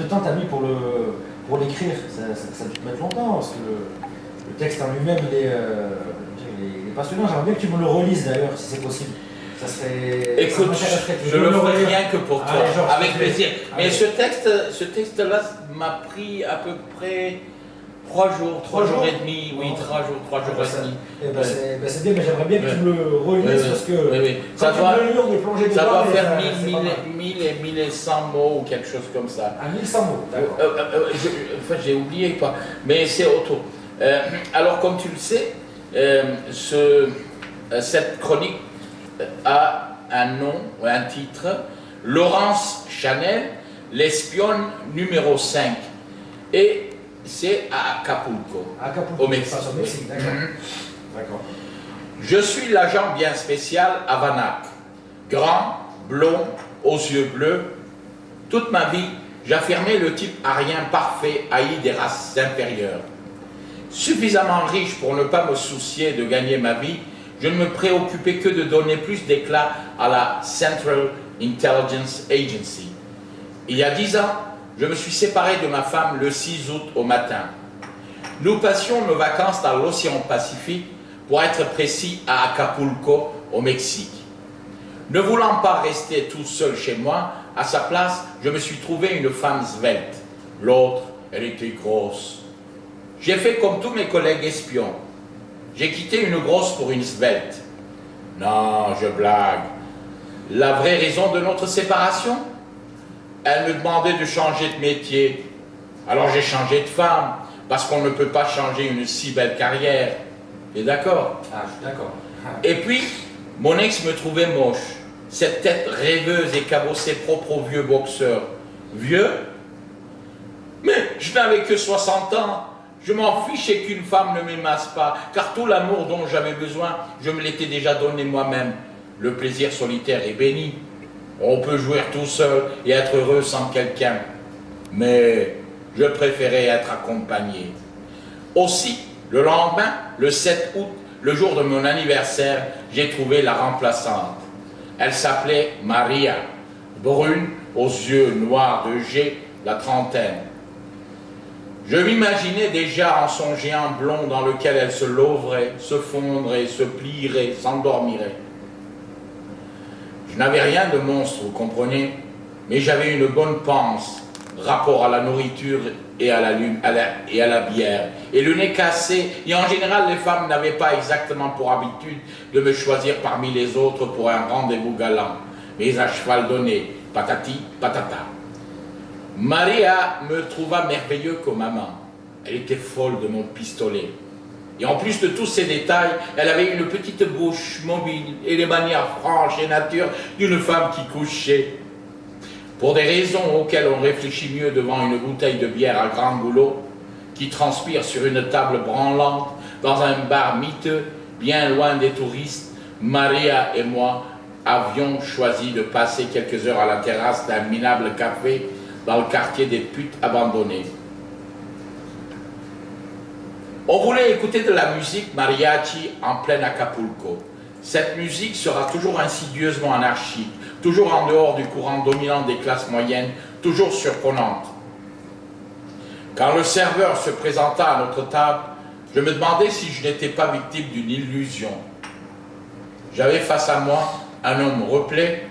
temps t'as mis pour l'écrire? Ça a dû te mettre longtemps, parce que le texte en lui-même, il est passionnant. J'aimerais bien que tu me le relises d'ailleurs, si c'est possible. Ça serait... Écoute, je le ferai rien que pour toi, avec plaisir. Mais ce texte-là m'a pris à peu près 3 jours, 3 jours et demi, oui, 3 jours et demi. C'est bien, mais j'aimerais bien que tu me le relises, parce que ça doit faire 1000 et 1100 mots ou quelque chose comme ça. À 1100 mots, d'accord. Enfin, j'ai oublié quoi, mais c'est auto. Alors, comme tu le sais, cette chronique a un nom, un titre, Laurence Chanel, l'espionne numéro 5. Et c'est à Acapulco, au Mexique. D'accord. Je suis l'agent bien spécial Havanac, grand, blond, aux yeux bleus. Toute ma vie, j'affirmais le type arien parfait haï des races inférieures. Suffisamment riche pour ne pas me soucier de gagner ma vie, je ne me préoccupais que de donner plus d'éclat à la Central Intelligence Agency. Il y a 10 ans, je me suis séparé de ma femme le 6 août au matin. Nous passions nos vacances dans l'océan Pacifique, pour être précis à Acapulco, au Mexique. Ne voulant pas rester tout seul chez moi, à sa place, je me suis trouvé une femme svelte. L'autre, elle était grosse. J'ai fait comme tous mes collègues espions. J'ai quitté une grosse pour une svelte. Non, je blague. La vraie raison de notre séparation? Elle me demandait de changer de métier. Alors j'ai changé de femme, parce qu'on ne peut pas changer une si belle carrière. Tu es d'accord? Ah, je suis d'accord. Et puis, mon ex me trouvait moche. Cette tête rêveuse et cabossée propre au vieux boxeur. Vieux? Mais je n'avais que 60 ans. Je m'en fichais qu'une femme ne m'aimasse pas, car tout l'amour dont j'avais besoin, je me l'étais déjà donné moi-même. Le plaisir solitaire est béni. On peut jouir tout seul et être heureux sans quelqu'un. Mais je préférais être accompagné. Aussi, le lendemain, le 7 août, le jour de mon anniversaire, j'ai trouvé la remplaçante. Elle s'appelait Maria, brune, aux yeux noirs de G, la trentaine. Je m'imaginais déjà en son géant blond dans lequel elle se lauverait, se fondrait, se plierait, s'endormirait. Je n'avais rien de monstre, vous comprenez, mais j'avais une bonne panse, rapport à la nourriture et à la bière, et le nez cassé, et en général les femmes n'avaient pas exactement pour habitude de me choisir parmi les autres pour un rendez-vous galant, mais à cheval donné, patati patata. Maria me trouva merveilleux comme amant. Elle était folle de mon pistolet. Et en plus de tous ces détails, elle avait une petite bouche mobile et les manières franches et nature d'une femme qui couchait. Pour des raisons auxquelles on réfléchit mieux devant une bouteille de bière à grand goulot, qui transpire sur une table branlante, dans un bar miteux, bien loin des touristes, Maria et moi avions choisi de passer quelques heures à la terrasse d'un minable café dans le quartier des putes abandonnées. On voulait écouter de la musique mariachi en plein Acapulco. Cette musique sera toujours insidieusement anarchique, toujours en dehors du courant dominant des classes moyennes, toujours surprenante. Quand le serveur se présenta à notre table, je me demandais si je n'étais pas victime d'une illusion. J'avais face à moi un homme replet,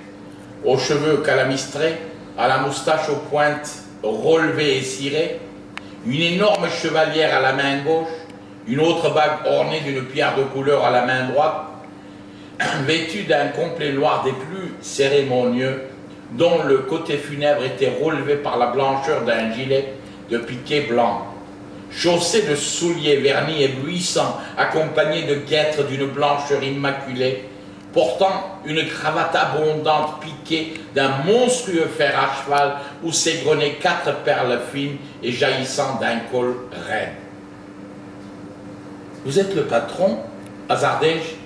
aux cheveux calamistrés, à la moustache aux pointes relevées et cirées, une énorme chevalière à la main gauche, une autre bague ornée d'une pierre de couleur à la main droite, vêtu d'un complet noir des plus cérémonieux, dont le côté funèbre était relevé par la blancheur d'un gilet de piqué blanc, chaussé de souliers vernis éblouissants, accompagné de guêtres d'une blancheur immaculée, portant une cravate abondante piquée d'un monstrueux fer à cheval où s'égrenaient 4 perles fines et jaillissant d'un col raide. « Vous êtes le patron ?» hasardai-je.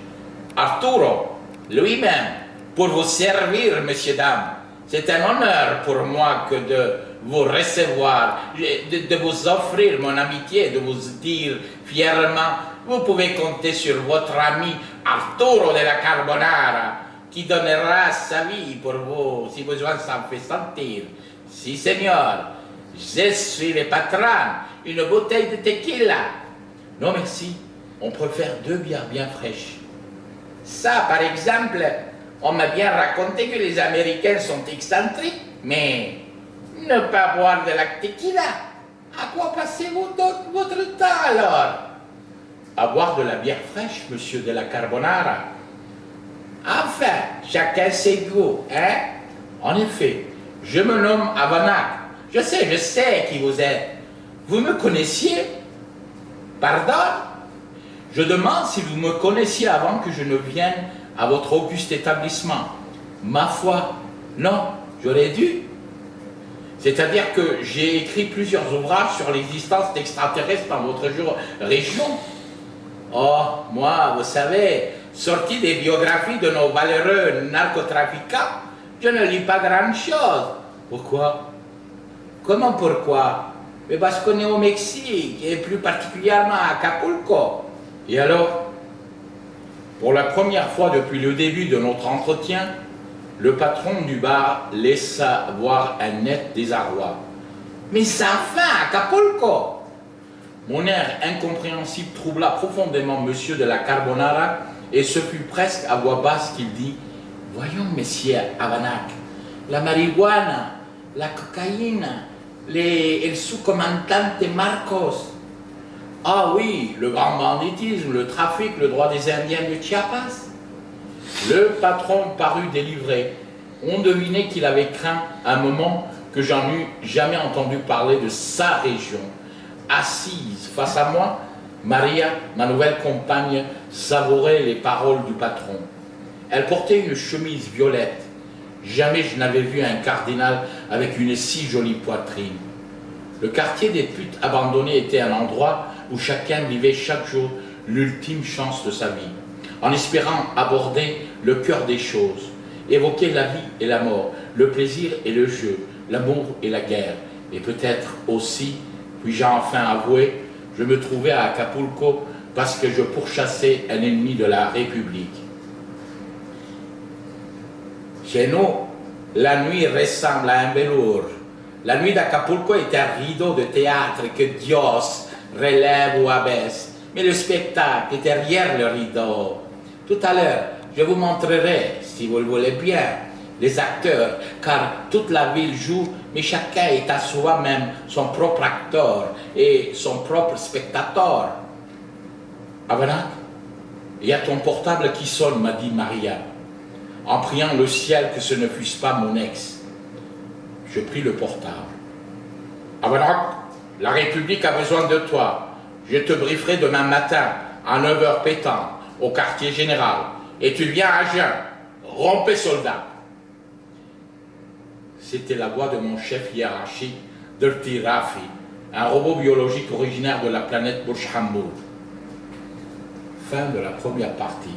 « Arturo, lui-même, pour vous servir, messieurs, dames. C'est un honneur pour moi que de vous recevoir, de vous offrir mon amitié, de vous dire fièrement, vous pouvez compter sur votre ami Arturo de la Carbonara, qui donnera sa vie pour vous, si besoin s'en fait sentir. Si, seigneur. Je suis le patron, une bouteille de tequila. Non merci, on préfère 2 bières bien fraîches. Ça, par exemple, on m'a bien raconté que les Américains sont excentriques, mais ne pas boire de la tequila, à quoi passez-vous votre temps alors? À boire de la bière fraîche, monsieur de la Carbonara. Enfin, chacun ses goûts, hein? En effet, je me nomme Avanac. Je sais qui vous êtes. Vous me connaissiez? Pardon? Je demande si vous me connaissiez avant que je ne vienne à votre auguste établissement. Ma foi, non, j'aurais dû. C'est-à-dire que j'ai écrit plusieurs ouvrages sur l'existence d'extraterrestres dans votre région. Oh, moi, vous savez, sorti des biographies de nos valeureux narcotrafiquants, je ne lis pas grand-chose. Pourquoi? Comment pourquoi? Mais parce qu'on est au Mexique, et plus particulièrement à Acapulco. Et alors? Pour la première fois depuis le début de notre entretien, le patron du bar laissa voir un net désarroi. Mais ça a faim, Acapulco! Mon air incompréhensible troubla profondément monsieur de la Carbonara, et ce fut presque à voix basse qu'il dit: voyons, messieurs Avanac, la marijuana, la cocaïne, el sous-commandante Marcos. Ah oui, le grand banditisme, le trafic, le droit des Indiens de Chiapas. Le patron parut délivré. On devinait qu'il avait craint un moment que j'en eus jamais entendu parler de sa région. Assise face à moi, Maria, ma nouvelle compagne, savourait les paroles du patron. Elle portait une chemise violette. Jamais je n'avais vu un cardinal avec une si jolie poitrine. Le quartier des putes abandonnées était un endroit où chacun vivait chaque jour l'ultime chance de sa vie, en espérant aborder le cœur des choses, évoquer la vie et la mort, le plaisir et le jeu, l'amour et la guerre, et peut-être aussi, puis-je enfin avouer, je me trouvais à Acapulco parce que je pourchassais un ennemi de la République. Chez nous, la nuit ressemble à un velours. La nuit d'Acapulco est un rideau de théâtre que Dios relève ou abaisse, mais le spectacle est derrière le rideau. Tout à l'heure, je vous montrerai, si vous le voulez bien, les acteurs, car toute la ville joue, mais chacun est à soi-même son propre acteur et son propre spectateur. Avanac, il y a ton portable qui sonne, m'a dit Maria, en priant le ciel que ce ne fût pas mon ex. Je pris le portable. Avanac, la République a besoin de toi. Je te brieferai demain matin à 9h pétant au quartier général. Et tu viens à jeun. Rompez, soldat. C'était la voix de mon chef hiérarchique, Dirty Rafi, un robot biologique originaire de la planète Burj Hammoud. Fin de la première partie.